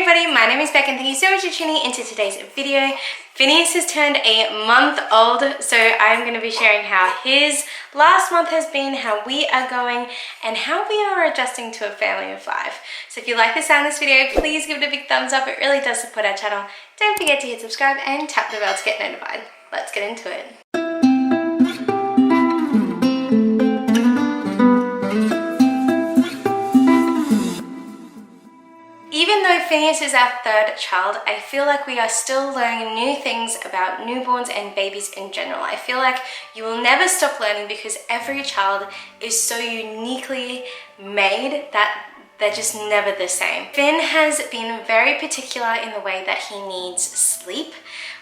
everybody, my name is Beck and thank you so much for tuning into today's video. Finneas has turned a month old, so I'm going to be sharing how his last month has been, how we are going, and how we are adjusting to a family of 5. So if you like the sound of this video, please give it a big thumbs up. It really does support our channel. Don't forget to hit subscribe and tap the bell to get notified. Let's get into it. Even though Finneas is our 3rd child, I feel like we are still learning new things about newborns and babies in general. I feel like you will never stop learning because every child is so uniquely made that they're just never the same. Finn has been very particular in the way that he needs sleep,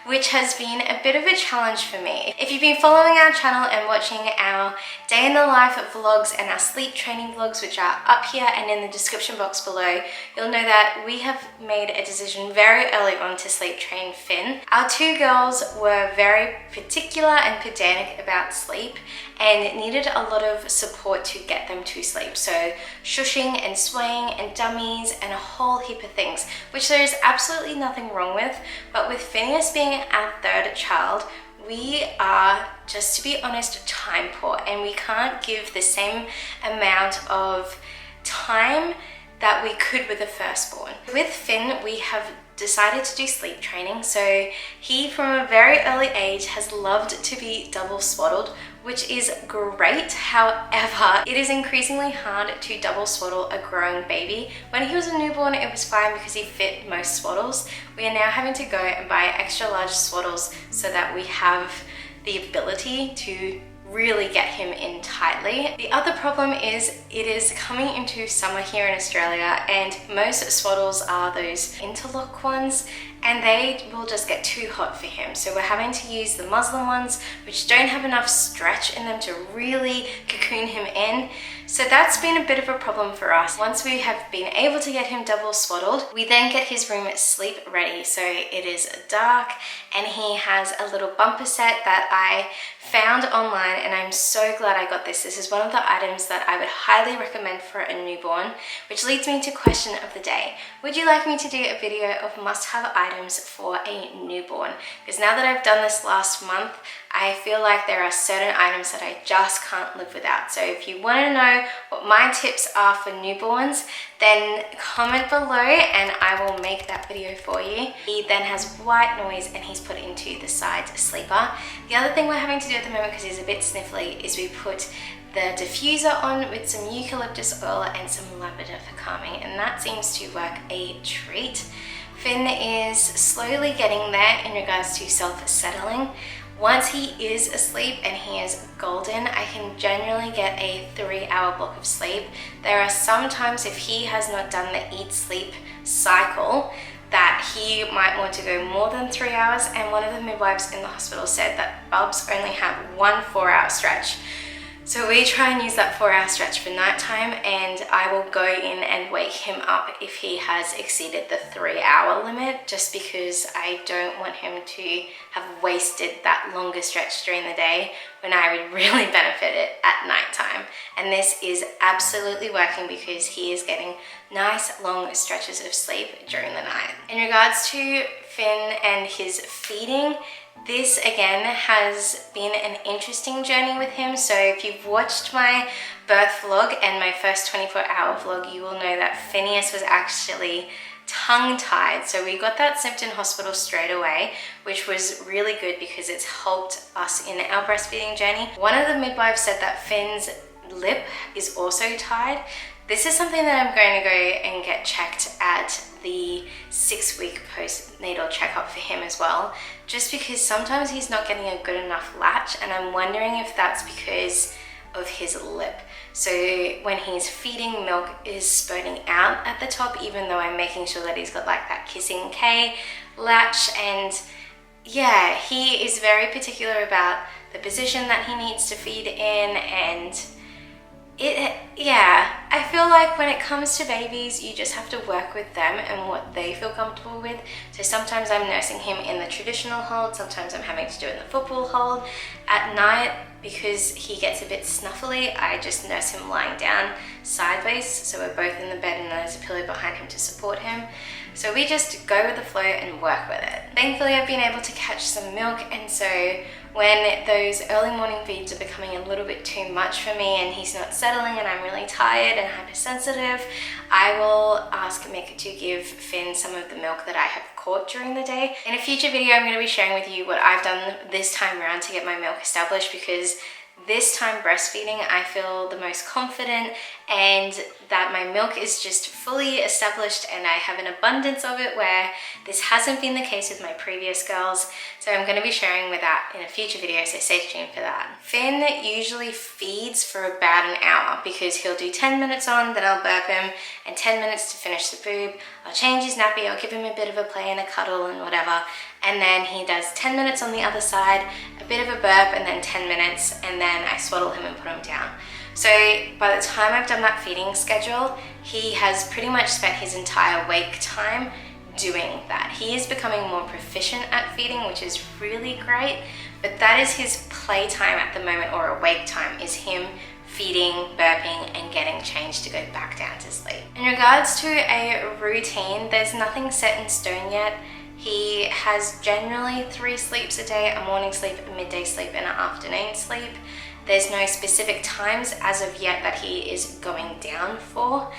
which has been a bit of a challenge for me. If you've been following our channel and watching our day in the life vlogs and our sleep training vlogs, which are up here and in the description box below, you'll know that we have made a decision very early on to sleep train Finn. Our 2 girls were very particular and pedantic about sleep and needed a lot of support to get them to sleep. So shushing and swaying and dummies and a whole heap of things, which there is absolutely nothing wrong with. But with Finneas being our 3rd child, we are, just to be honest, time poor, and we can't give the same amount of time that we could with a firstborn. With Finn, we have decided to do sleep training. So he, from a very early age, has loved to be double swaddled, which is great. However, it is increasingly hard to double swaddle a growing baby. When he was a newborn, it was fine because he fit most swaddles. We are now having to go and buy extra large swaddles so that we have the ability to really get him in tightly. The other problem is it is coming into summer here in Australia, and most swaddles are those interlock ones, and they will just get too hot for him. So we're having to use the muslin ones, which don't have enough stretch in them to really cocoon him in. So that's been a bit of a problem for us. Once we have been able to get him double swaddled, we then get his room sleep ready. So it is dark, and he has a little bumper set that I found online, and I'm so glad I got this. This is one of the items that I would highly recommend for a newborn, which leads me to question of the day. Would you like me to do a video of must-have items for a newborn? Because now that I've done this last month, I feel like there are certain items that I just can't live without. So if you want to know what my tips are for newborns, then comment below and I will make that video for you. He then has white noise and he's put into the side sleeper. The other thing we're having to do at the moment, because he's a bit sniffly, is we put the diffuser on with some eucalyptus oil and some lavender for calming, and that seems to work a treat. Finn is slowly getting there in regards to self-settling. Once he is asleep and he is golden, I can generally get a 3-hour block of sleep. There are some times, if he has not done the eat-sleep cycle, that he might want to go more than 3 hours, and one of the midwives in the hospital said that bubs only have 1 4-hour stretch. So we try and use that 4-hour stretch for nighttime, and I will go in and wake him up if he has exceeded the 3-hour limit, just because I don't want him to have wasted that longer stretch during the day when I would really benefit it at nighttime. And this is absolutely working because he is getting nice long stretches of sleep during the night. In regards to Finn and his feeding, this again has been an interesting journey with him. So if you've watched my birth vlog and my first 24-hour vlog, you will know that Finneas was actually tongue-tied. So we got that snipped in hospital straight away, which was really good because it's helped us in our breastfeeding journey. One of the midwives said that Finn's lip is also tied. This is something that I'm going to go and get checked at the 6-week postnatal checkup for him as well, just because sometimes he's not getting a good enough latch, and I'm wondering if that's because of his lip. So when he's feeding, milk is spurting out at the top, even though I'm making sure that he's got like that kissing K latch. And yeah, he is very particular about the position that he needs to feed in, and Yeah, I feel like when it comes to babies, you just have to work with them and what they feel comfortable with. So sometimes I'm nursing him in the traditional hold, sometimes I'm having to do it in the football hold. At night, because he gets a bit snuffly, I just nurse him lying down sideways, so we're both in the bed and there's a pillow behind him to support him. So we just go with the flow and work with it. Thankfully, I've been able to catch some milk, and so when those early morning feeds are becoming a little bit too much for me and he's not settling and I'm really tired and hypersensitive, I will ask Mick to give Finn some of the milk that I have caught during the day. In a future video, I'm going to be sharing with you what I've done this time around to get my milk established, because this time breastfeeding, I feel the most confident and that my milk is just fully established and I have an abundance of it, where this hasn't been the case with my previous girls. So I'm going to be sharing with that in a future video, so stay tuned for that. Finn usually feeds for about an hour because he'll do 10 minutes on, then I'll burp him, and 10 minutes to finish the boob. I'll change his nappy, I'll give him a bit of a play and a cuddle and whatever, and then he does 10 minutes on the other side, a bit of a burp, and then 10 minutes, and then I swaddle him and put him down. So by the time I've done that feeding schedule, he has pretty much spent his entire wake time doing that. He is becoming more proficient at feeding, which is really great, but that is his playtime at the moment, or awake time, is him feeding, burping, and getting changed to go back down to sleep. In regards to a routine, there's nothing set in stone yet. He has generally 3 sleeps a day, a morning sleep, a midday sleep, and an afternoon sleep. There's no specific times as of yet that he is going down for.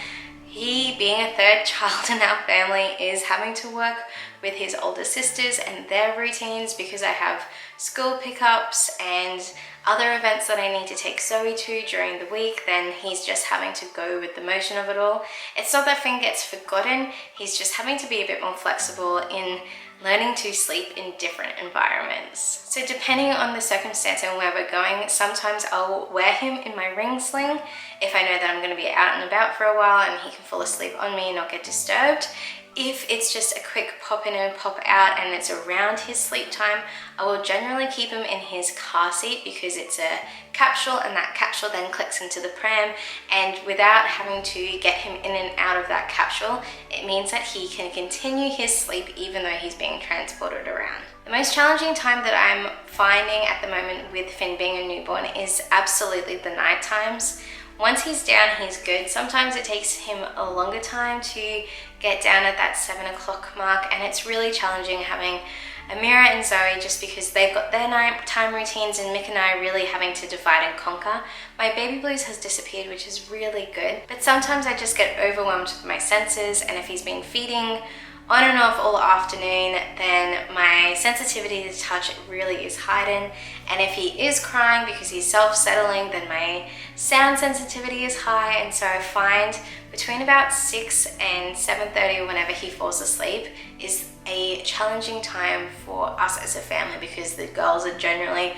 He, being a third child in our family, is having to work with his older sisters and their routines, because I have school pickups and other events that I need to take Zoe to during the week. Then he's just having to go with the motion of it all. It's not that Finn gets forgotten, he's just having to be a bit more flexible in learning to sleep in different environments. So depending on the circumstance and where we're going, sometimes I'll wear him in my ring sling if I know that I'm going to be out and about for a while and he can fall asleep on me and not get disturbed. If it's just a quick pop in and pop out and it's around his sleep time, I will generally keep him in his car seat, because it's a capsule and that capsule then clicks into the pram, and without having to get him in and out of that capsule, it means that he can continue his sleep even though he's being transported around. The most challenging time that I'm finding at the moment with Finn being a newborn is absolutely the night times. Once he's down, he's good. Sometimes it takes him a longer time to get down at that 7 o'clock mark, and it's really challenging having Amira and Zoe, just because they've got their nighttime routines and Mick and I are really having to divide and conquer. My baby blues has disappeared, which is really good, but sometimes I just get overwhelmed with my senses, and if he's been feeding on and off all afternoon, then my sensitivity to touch really is heightened. And if he is crying because he's self-settling, then my sound sensitivity is high. And so I find between about 6 and 7:30, whenever he falls asleep, is a challenging time for us as a family, because the girls are generally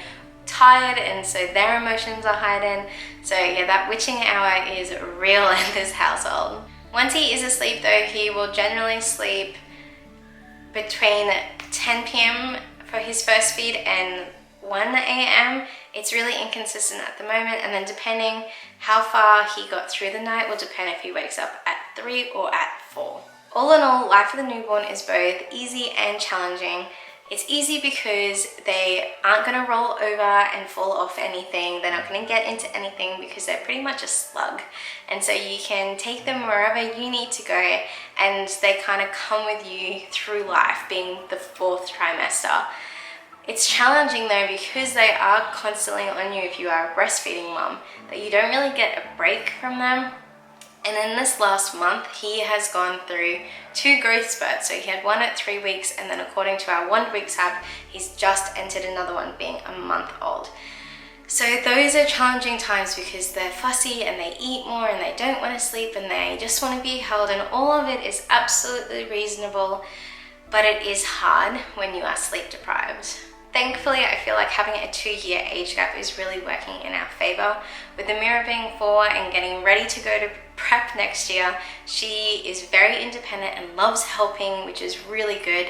tired and so their emotions are heightened. So yeah, that witching hour is real in this household. Once he is asleep though, he will generally sleep between 10 p.m. for his first feed and 1 a.m. It's really inconsistent at the moment, and then depending how far he got through the night will depend if he wakes up at 3 or at 4. All in all, life with a newborn is both easy and challenging. It's easy because they aren't going to roll over and fall off anything. They're not going to get into anything because they're pretty much a slug. And so you can take them wherever you need to go, and they kind of come with you through life, being the 4th trimester. It's challenging though, because they are constantly on you if you are a breastfeeding mom, that you don't really get a break from them. And in this last month, he has gone through 2 growth spurts. So he had one at 3 weeks, and then according to our 1 week app, he's just entered another one being a month old. So those are challenging times because they're fussy and they eat more and they don't want to sleep and they just want to be held, and all of it is absolutely reasonable, but it is hard when you are sleep deprived. Thankfully, I feel like having a 2-year age gap is really working in our favor. With Amira being 4 and getting ready to go to prep next year, she is very independent and loves helping, which is really good.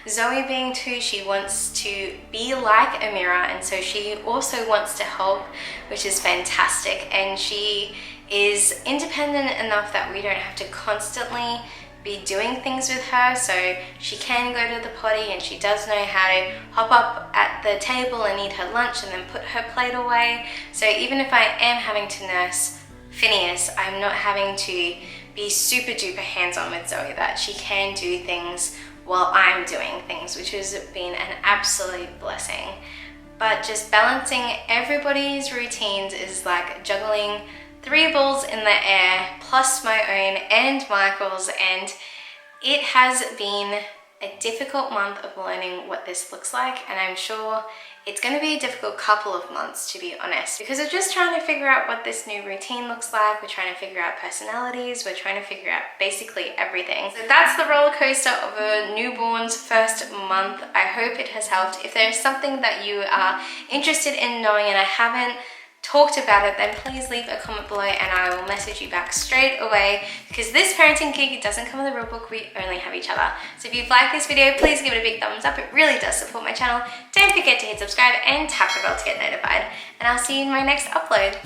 Zoe being 2, she wants to be like Amira, and so she also wants to help, which is fantastic. And she is independent enough that we don't have to constantly be doing things with her. So she can go to the potty and she does know how to hop up at the table and eat her lunch and then put her plate away. So even if I am having to nurse Finneas, I'm not having to be super duper hands-on with Zoe, that she can do things while I'm doing things, which has been an absolute blessing. But just balancing everybody's routines is like juggling 3 balls in the air, plus my own and Michael's, and it has been a difficult month of learning what this looks like, and I'm sure it's going to be a difficult couple of months, to be honest, because we're just trying to figure out what this new routine looks like. We're trying to figure out personalities, we're trying to figure out basically everything. So that's the roller coaster of a newborn's first month. I hope it has helped. If there's something that you are interested in knowing and I haven't talked about it, then please leave a comment below and I will message you back straight away, because this parenting gig doesn't come with a rule book, we only have each other. So if you've liked this video, please give it a big thumbs up, it really does support my channel. Don't forget to hit subscribe and tap the bell to get notified, and I'll see you in my next upload.